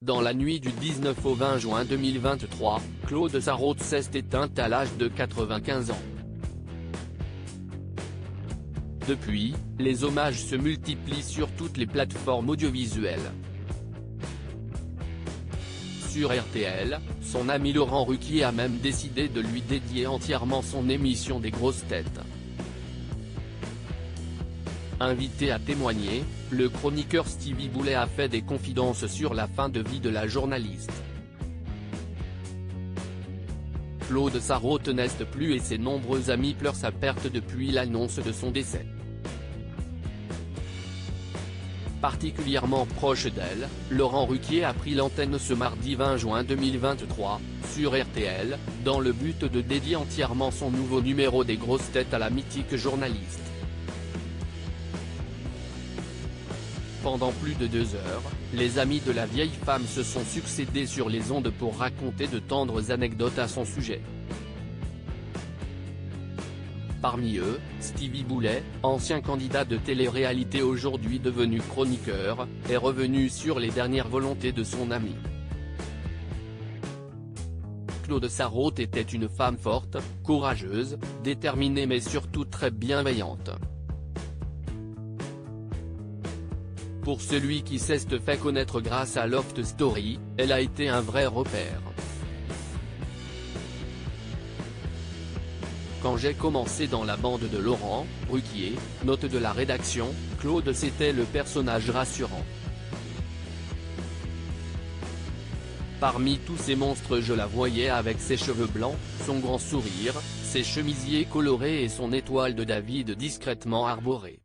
Dans la nuit du 19 au 20 juin 2023, Claude Sarraute s'est éteinte à l'âge de 95 ans. Depuis, les hommages se multiplient sur toutes les plateformes audiovisuelles. Sur RTL, son ami Laurent Ruquier a même décidé de lui dédier entièrement son émission des grosses têtes. Invité à témoigner, le chroniqueur Stevie Boulet a fait des confidences sur la fin de vie de la journaliste. Claude Sarraute n'est plus et ses nombreux amis pleurent sa perte depuis l'annonce de son décès. Particulièrement proche d'elle, Laurent Ruquier a pris l'antenne ce mardi 20 juin 2023, sur RTL, dans le but de dédier entièrement son nouveau numéro des grosses têtes à la mythique journaliste. Pendant plus de 2 heures, les amis de la vieille femme se sont succédés sur les ondes pour raconter de tendres anecdotes à son sujet. Parmi eux, Stevie Boulet, ancien candidat de télé-réalité aujourd'hui devenu chroniqueur, est revenu sur les dernières volontés de son ami. Claude Sarraute était une femme forte, courageuse, déterminée mais surtout très bienveillante. Pour celui qui s'est fait connaître grâce à Loft Story, elle a été un vrai repère. Quand j'ai commencé dans la bande de Laurent Ruquier, note de la rédaction, Claude c'était le personnage rassurant. Parmi tous ces monstres je la voyais avec ses cheveux blancs, son grand sourire, ses chemisiers colorés et son étoile de David discrètement arborée.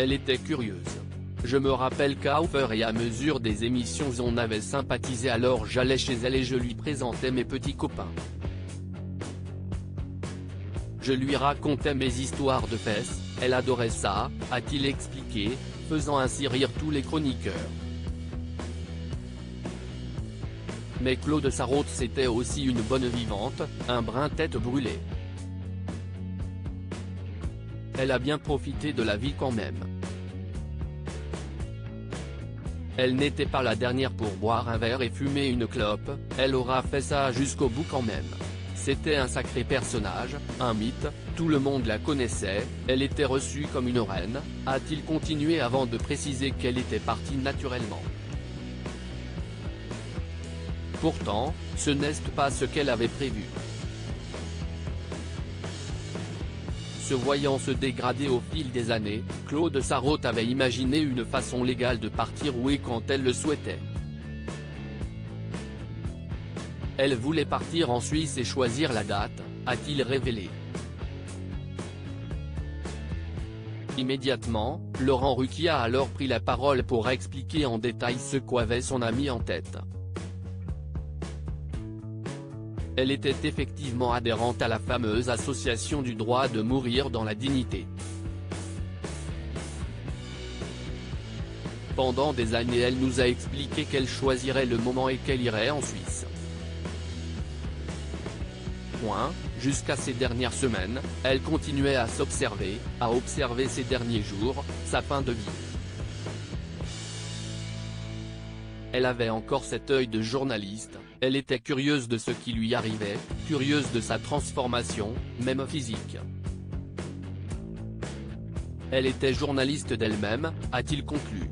Elle était curieuse. Je me rappelle qu'à fur et à mesure des émissions on avait sympathisé, alors j'allais chez elle et je lui présentais mes petits copains. Je lui racontais mes histoires de fesses, elle adorait ça, a-t-il expliqué, faisant ainsi rire tous les chroniqueurs. Mais Claude Sarraute c'était aussi une bonne vivante, un brin tête brûlée. Elle a bien profité de la vie quand même. Elle n'était pas la dernière pour boire un verre et fumer une clope, elle aura fait ça jusqu'au bout quand même. C'était un sacré personnage, un mythe, tout le monde la connaissait, elle était reçue comme une reine, a-t-il continué avant de préciser qu'elle était partie naturellement. Pourtant, ce n'est pas ce qu'elle avait prévu. Se voyant se dégrader au fil des années, Claude Sarraute avait imaginé une façon légale de partir où et quand elle le souhaitait. Elle voulait partir en Suisse et choisir la date, a-t-il révélé. Immédiatement, Laurent Ruquier a alors pris la parole pour expliquer en détail ce qu'avait son ami en tête. Elle était effectivement adhérente à la fameuse association du droit de mourir dans la dignité. Pendant des années elle nous a expliqué qu'elle choisirait le moment et qu'elle irait en Suisse. Jusqu'à ces dernières semaines, elle continuait à s'observer, à observer ses derniers jours, sa fin de vie. Elle avait encore cet œil de journaliste, elle était curieuse de ce qui lui arrivait, curieuse de sa transformation, même physique. Elle était journaliste d'elle-même, a-t-il conclu.